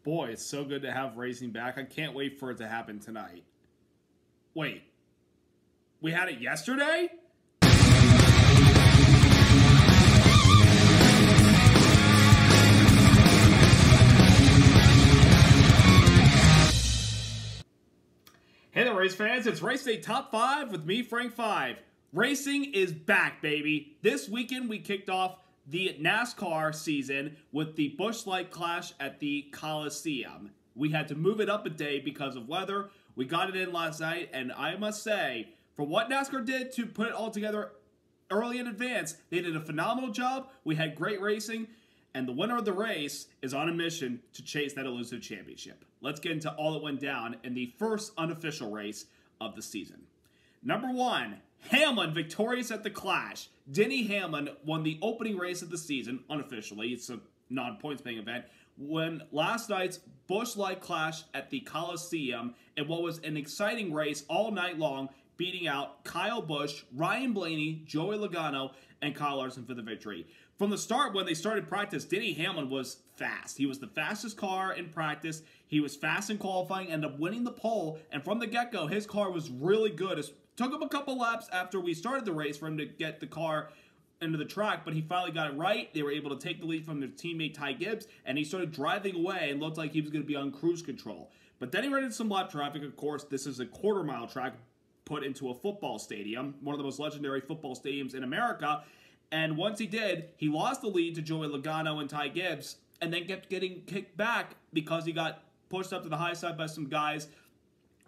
Boy, it's so good to have racing back. I can't wait for it to happen tonight. Wait. We had it yesterday? Hey there, race fans. It's Race Day Top 5 with me, Frank 5. Racing is back, baby. This weekend, we kicked off the NASCAR season with the Busch Light Clash at the Coliseum. We had to move it up a day because of weather. We got it in last night, and I must say, for what NASCAR did to put it all together early in advance, they did a phenomenal job. We had great racing, and the winner of the race is on a mission to chase that elusive championship. Let's get into all that went down in the first unofficial race of the season. Number 1, Hamlin victorious at the Clash. Denny Hamlin won the opening race of the season, unofficially. It's a non-points paying event. When last night's Busch Light Clash at the Coliseum in what was an exciting race all night long, beating out Kyle Busch, Ryan Blaney, Joey Logano, and Kyle Larson for the victory. From the start, when they started practice, Denny Hamlin was fast. He was the fastest car in practice. He was fast in qualifying, ended up winning the pole, and from the get-go, his car was really good. It took him a couple laps after we started the race for him to get the car into the track, but he finally got it right. They were able to take the lead from their teammate Ty Gibbs, and he started driving away and looked like he was going to be on cruise control. But then he ran into some lap traffic. Of course, this is a quarter-mile track put into a football stadium, one of the most legendary football stadiums in America. And once he did, he lost the lead to Joey Logano and Ty Gibbs, and then kept getting kicked back because he got pushed up to the high side by some guys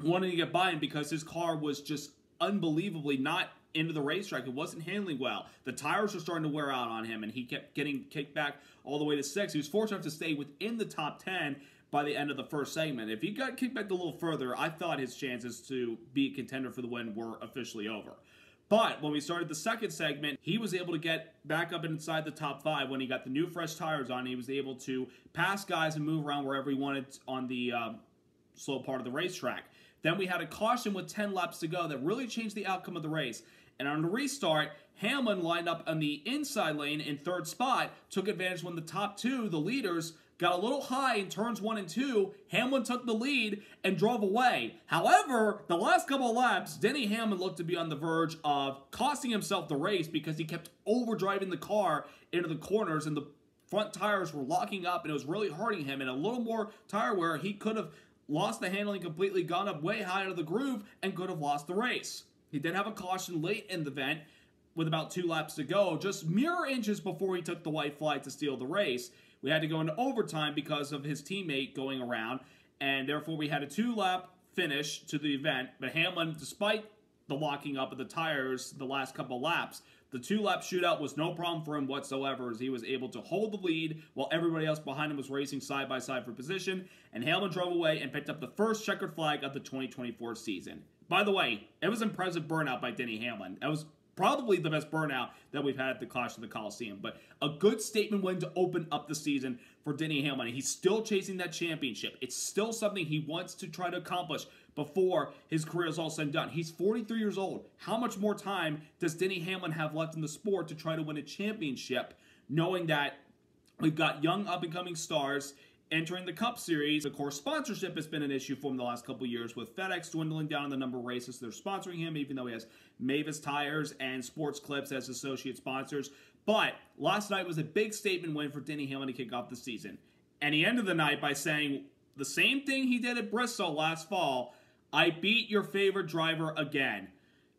wanting to get by him because his car was just unbelievably not into the racetrack. It wasn't handling well. The tires were starting to wear out on him, and he kept getting kicked back all the way to 6th. He was fortunate enough to stay within the top 10 by the end of the first segment. If he got kicked back a little further, I thought his chances to be a contender for the win were officially over. But when we started the second segment, he was able to get back up inside the top 5 when he got the new fresh tires on. He was able to pass guys and move around wherever he wanted on the slow part of the racetrack. Then we had a caution with 10 laps to go that really changed the outcome of the race. And on the restart, Hamlin lined up on the inside lane in 3rd spot, took advantage when the top 2, the leaders, got a little high in turns 1 and 2. Hamlin took the lead and drove away. However, the last couple of laps, Denny Hamlin looked to be on the verge of costing himself the race because he kept overdriving the car into the corners and the front tires were locking up and it was really hurting him. And a little more tire wear, he could have lost the handling completely, gone up way high into the groove, and could have lost the race. He did have a caution late in the event with about 2 laps to go, just mere inches before he took the white flag to steal the race. We had to go into overtime because of his teammate going around, and therefore we had a 2-lap finish to the event. But Hamlin, despite the locking up of the tires the last couple laps, the 2-lap shootout was no problem for him whatsoever, as he was able to hold the lead while everybody else behind him was racing side by side for position, and Hamlin drove away and picked up the first checkered flag of the 2024 season. By the way, it was impressive burnout by Denny Hamlin. That was probably the best burnout that we've had at the Clash of the Coliseum, but a good statement win to open up the season for Denny Hamlin. He's still chasing that championship. It's still something he wants to try to accomplish before his career is all said and done. He's 43 years old. How much more time does Denny Hamlin have left in the sport to try to win a championship, knowing that we've got young up-and-coming stars entering the Cup Series? Of course, sponsorship has been an issue for him the last couple of years, with FedEx dwindling down in the number of races they're sponsoring him, even though he has Mavis Tires and Sports Clips as associate sponsors. But last night was a big statement win for Denny Hamlin to kick off the season. And he ended the night by saying the same thing he did at Bristol last fall: I beat your favorite driver again.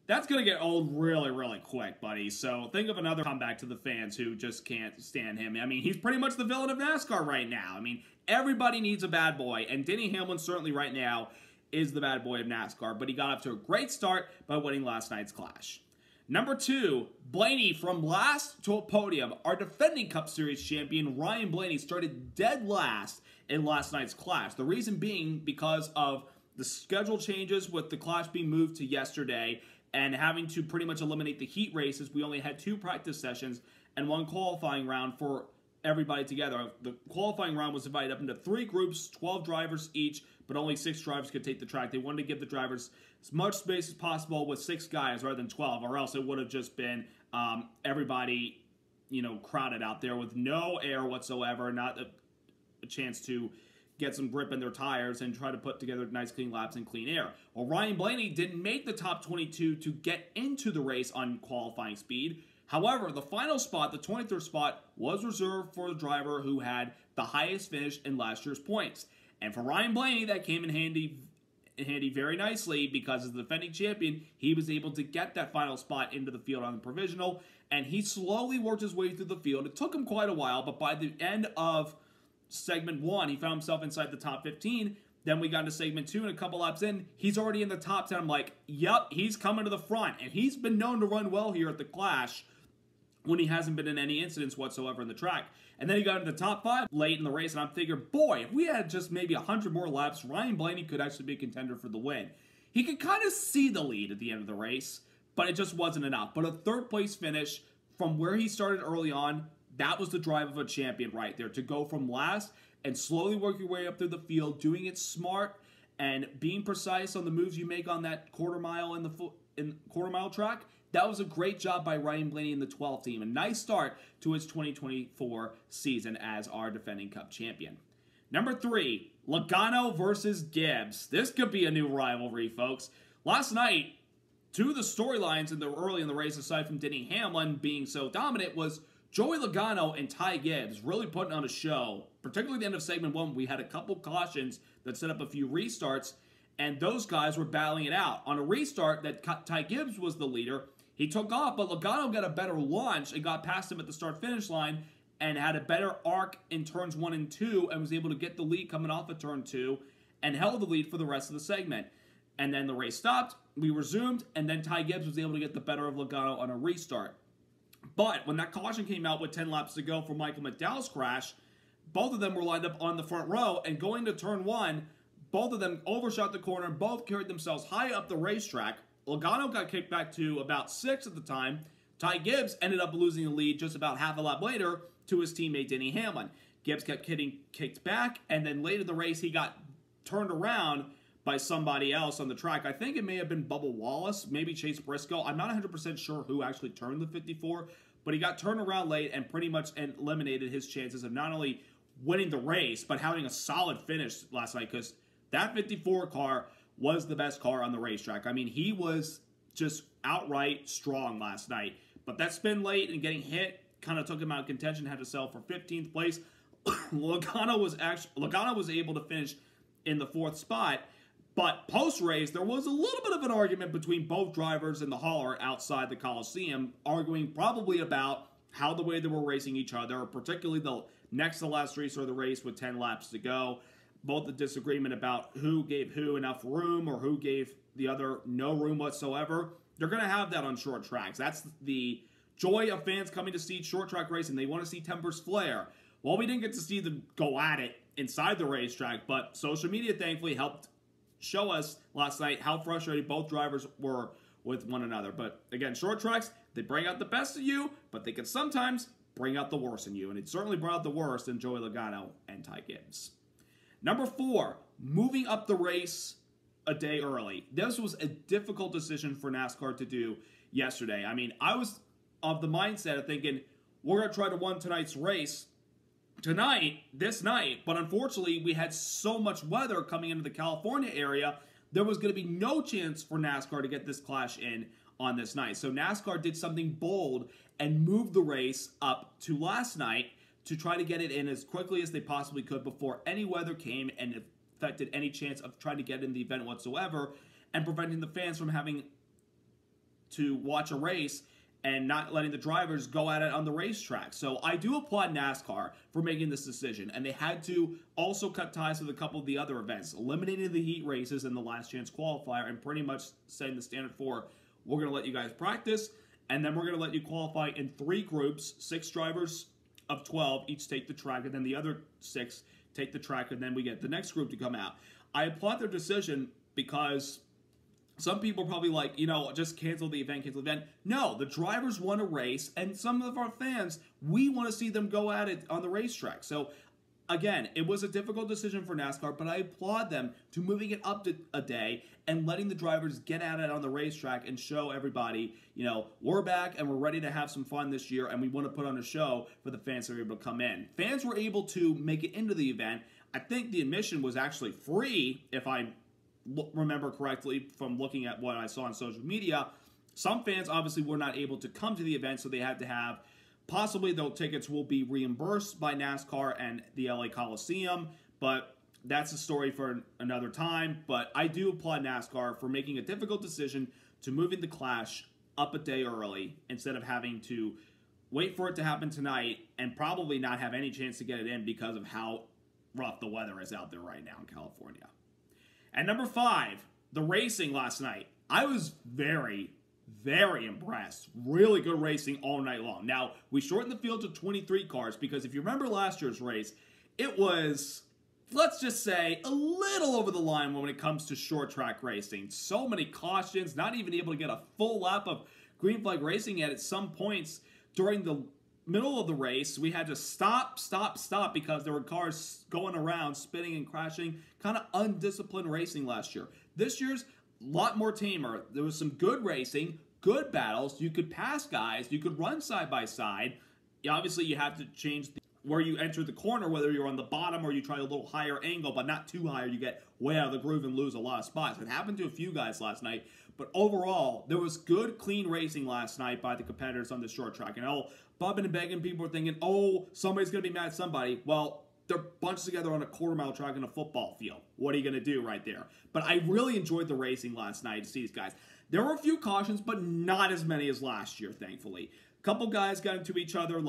That's going to get old really, really quick, buddy. So think of another comeback to the fans who just can't stand him. I mean, he's pretty much the villain of NASCAR right now. I mean, everybody needs a bad boy, and Denny Hamlin certainly right now is the bad boy of NASCAR, but he got off to a great start by winning last night's Clash. Number 2, Blaney from last to a podium. Our defending Cup Series champion, Ryan Blaney, started dead last in last night's Clash. The reason being because of the schedule changes with the Clash being moved to yesterday and having to pretty much eliminate the heat races. We only had 2 practice sessions and 1 qualifying round for everybody together. The qualifying round was divided up into 3 groups, 12 drivers each, but only 6 drivers could take the track. They wanted to give the drivers as much space as possible with 6 guys rather than 12, or else it would have just been everybody, crowded out there with no air whatsoever, not a chance to get some grip in their tires and try to put together nice clean laps and clean air. Well, Ryan Blaney didn't make the top 22 to get into the race on qualifying speed. However, the final spot, the 23rd spot, was reserved for the driver who had the highest finish in last year's points. And for Ryan Blaney, that came in handy very nicely because as the defending champion, he was able to get that final spot into the field on the provisional, and he slowly worked his way through the field. It took him quite a while, but by the end of segment 1, he found himself inside the top 15. Then we got into segment 2, and a couple laps in, he's already in the top 10. I'm like, yep, he's coming to the front, and he's been known to run well here at the Clash when he hasn't been in any incidents whatsoever in the track. And then he got into the top 5 late in the race, and I'm thinking, boy, if we had just maybe 100 more laps, Ryan Blaney could actually be a contender for the win. He could kind of see the lead at the end of the race, but it just wasn't enough. But a third-place finish from where he started early on, that was the drive of a champion right there, to go from last and slowly work your way up through the field, doing it smart and being precise on the moves you make on that quarter mile quarter mile track. That was a great job by Ryan Blaney and the 12th team. A nice start to his 2024 season as our defending Cup champion. Number 3, Logano versus Gibbs. This could be a new rivalry, folks. Last night, two of the storylines early in the race, aside from Denny Hamlin being so dominant, was Joey Logano and Ty Gibbs really putting on a show. Particularly at the end of segment 1, we had a couple cautions that set up a few restarts, and those guys were battling it out. On a restart that Ty Gibbs was the leader, he took off, but Logano got a better launch and got past him at the start-finish line and had a better arc in turns 1 and 2 and was able to get the lead coming off of turn 2 and held the lead for the rest of the segment. And then the race stopped, we resumed, and then Ty Gibbs was able to get the better of Logano on a restart. But when that caution came out with 10 laps to go for Michael McDowell's crash, both of them were lined up on the front row, and going to turn 1, both of them overshot the corner and both carried themselves high up the racetrack. Logano got kicked back to about 6th at the time. Ty Gibbs ended up losing the lead just about half a lap later to his teammate Denny Hamlin. Gibbs kept getting kicked back, and then late in the race he got turned around by somebody else on the track. I think it may have been Bubba Wallace, maybe Chase Briscoe. I'm not 100% sure who actually turned the 54, but he got turned around late and pretty much eliminated his chances of not only winning the race, but having a solid finish last night, because that 54 car was the best car on the racetrack. I mean, he was just outright strong last night. But that spin late and getting hit kind of took him out of contention, had to sell for 15th place. Logano was able to finish in the 4th spot. But post-race, there was a little bit of an argument between both drivers in the hauler outside the Coliseum, arguing probably about how the way they were racing each other, particularly the next to last race of the race with 10 laps to go. Both the disagreement about who gave who enough room or who gave the other no room whatsoever. They're going to have that on short tracks. That's the joy of fans coming to see short track racing. They want to see tempers flare. Well, we didn't get to see them go at it inside the racetrack, but social media thankfully helped show us last night how frustrated both drivers were with one another. But again, short tracks, they bring out the best of you, but they can sometimes bring out the worst in you. And it certainly brought out the worst in Joey Logano and Ty Gibbs. Number 4, moving up the race a day early. This was a difficult decision for NASCAR to do yesterday. I mean, I was of the mindset of thinking, we're going to try to win tonight's race this night, but unfortunately we had so much weather coming into the California area, there was going to be no chance for NASCAR to get this Clash in on this night. So NASCAR did something bold and moved the race up to last night to try to get it in as quickly as they possibly could before any weather came and affected any chance of trying to get in the event whatsoever, and preventing the fans from having to watch a race and not letting the drivers go at it on the racetrack. So I do applaud NASCAR for making this decision, and they had to also cut ties with a couple of the other events, eliminating the heat races and the last chance qualifier, and pretty much setting the standard for, we're going to let you guys practice, and then we're going to let you qualify in 3 groups, 6 drivers of 12 each take the track, and then the other 6 take the track, and then we get the next group to come out. I applaud their decision because some people are probably like, just cancel the event, No, the drivers want to race, and some of our fans, we want to see them go at it on the racetrack. So, again, it was a difficult decision for NASCAR, but I applaud them to moving it up to a day and letting the drivers get at it on the racetrack and show everybody, we're back and we're ready to have some fun this year, and we want to put on a show for the fans that are able to come in. Fans were able to make it into the event. I think the admission was actually free, if I remember correctly from looking at what I saw on social media. Some fans obviously were not able to come to the event, so they had to have, possibly those tickets will be reimbursed by NASCAR and the LA Coliseum, but that's a story for another time. But I do applaud NASCAR for making a difficult decision to moving the Clash up a day early instead of having to wait for it to happen tonight and probably not have any chance to get it in because of how rough the weather is out there right now in California. At number 5, the racing last night. I was very impressed. Really good racing all night long. Now, we shortened the field to 23 cars because if you remember last year's race, it was, let's just say, a little over the line when it comes to short track racing. So many cautions, not even able to get a full lap of green flag racing yet. At some points during the middle of the race, we had to stop because there were cars going around, spinning and crashing. Kind of undisciplined racing last year. This year's a lot more tamer. There was some good racing, good battles. You could pass guys. You could run side by side. Obviously, you have to change where you enter the corner, whether you're on the bottom or you try a little higher angle, but not too high or you get way out of the groove and lose a lot of spots. It happened to a few guys last night, but overall, there was good, clean racing last night by the competitors on the short track. And bumping and begging, people were thinking, somebody's going to be mad at somebody. Well, they're bunched together on a quarter-mile track in a football field. What are you going to do right there? But I really enjoyed the racing last night to see these guys. There were a few cautions, but not as many as last year, thankfully. A couple guys got into each other,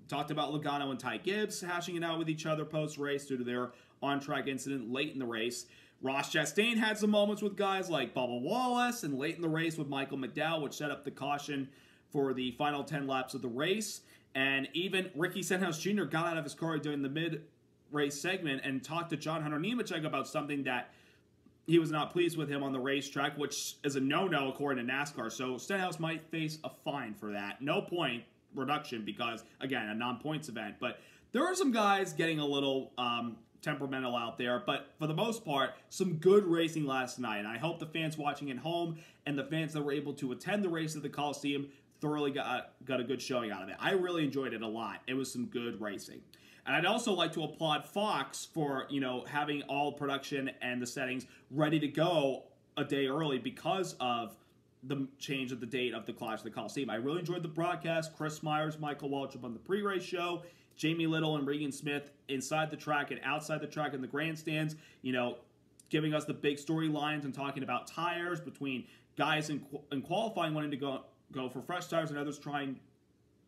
talked about Logano and Ty Gibbs hashing it out with each other post-race due to their on-track incident late in the race. Ross Chastain had some moments with guys like Bubba Wallace, and late in the race with Michael McDowell, which set up the caution for the final 10 laps of the race. And even Ricky Stenhouse Jr. got out of his car during the mid-race segment and talked to John Hunter Nemechek about something that he was not pleased with him on the racetrack, which is a no-no according to NASCAR. So Stenhouse might face a fine for that. No point reduction because, again, a non-points event. But there are some guys getting a little temperamental out there. But for the most part, some good racing last night. And I hope the fans watching at home and the fans that were able to attend the race at the Coliseum thoroughly got a good showing out of it. I really enjoyed it a lot. It was some good racing. And I'd also like to applaud Fox for, having all production and the settings ready to go a day early because of the change of the date of the Clash of the Coliseum. I really enjoyed the broadcast. Chris Myers, Michael Waltrip on the pre-race show, Jamie Little and Regan Smith inside the track and outside the track in the grandstands, giving us the big storylines and talking about tires between guys in qualifying wanting to go for fresh tires and others trying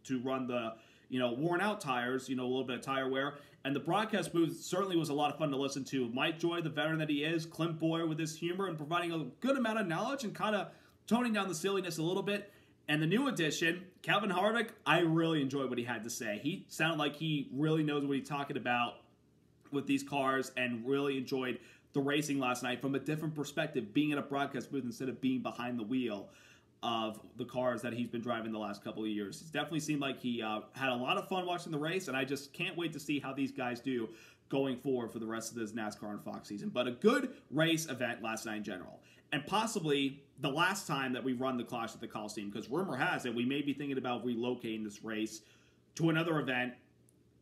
to run the worn out tires, a little bit of tire wear. And the broadcast booth certainly was a lot of fun to listen to. Mike Joy, the veteran that he is, Clint Boyer with his humor and providing a good amount of knowledge and kind of toning down the silliness a little bit. And the new addition, Calvin Harvick, I really enjoyed what he had to say. He sounded like he really knows what he's talking about with these cars and really enjoyed the racing last night from a different perspective, being in a broadcast booth instead of being behind the wheel of the cars that he's been driving the last couple of years. It definitely seemed like he had a lot of fun watching the race, and I just can't wait to see how these guys do going forward for the rest of this NASCAR and Fox season. But a good race event last night in general. And possibly the last time that we run the Clash at the Coliseum, because rumor has it we may be thinking about relocating this race to another event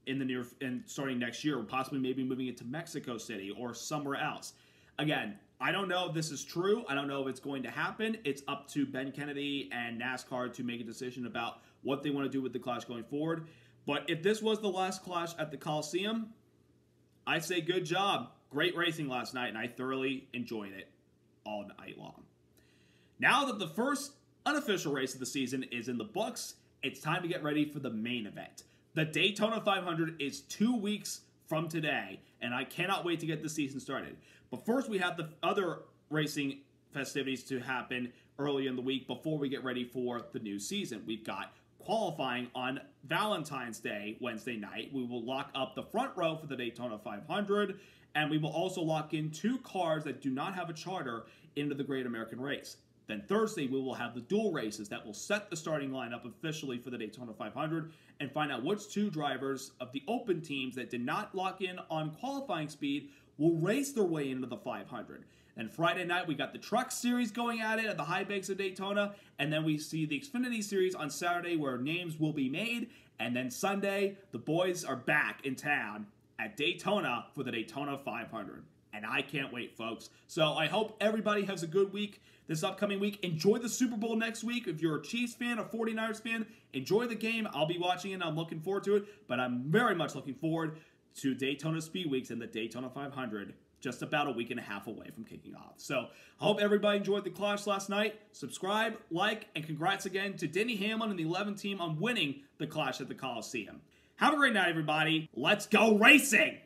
in the starting next year, or possibly maybe moving it to Mexico City or somewhere else. Again, I don't know if this is true. I don't know if it's going to happen. It's up to Ben Kennedy and NASCAR to make a decision about what they want to do with the Clash going forward. But if this was the last Clash at the Coliseum, I say good job. Great racing last night, and I thoroughly enjoyed it all night long. Now that the first unofficial race of the season is in the books, it's time to get ready for the main event. The Daytona 500 is 2 weeks from today, and I cannot wait to get the season started. But first, we have the other racing festivities to happen early in the week before we get ready for the new season. We've got qualifying on Valentine's Day, Wednesday night. We will lock up the front row for the Daytona 500, and we will also lock in 2 cars that do not have a charter into the Great American Race. Then Thursday, we will have the dual races that will set the starting lineup officially for the Daytona 500 and find out which 2 drivers of the open teams that did not lock in on qualifying speed will race their way into the 500. And Friday night, we got the Truck Series going at it at the High Banks of Daytona. And then we see the Xfinity Series on Saturday where names will be made. And then Sunday, the boys are back in town at Daytona for the Daytona 500. And I can't wait, folks. So I hope everybody has a good week this upcoming week. Enjoy the Super Bowl next week. If you're a Chiefs fan, a 49ers fan, enjoy the game. I'll be watching it. I'm looking forward to it. But I'm very much looking forward to Daytona Speed Weeks and the Daytona 500. Just about a week and a half away from kicking off. So I hope everybody enjoyed the clash last night. Subscribe, like, and congrats again to Denny Hamlin and the 11 team on winning the clash at the Coliseum. Have a great night, everybody. Let's go racing!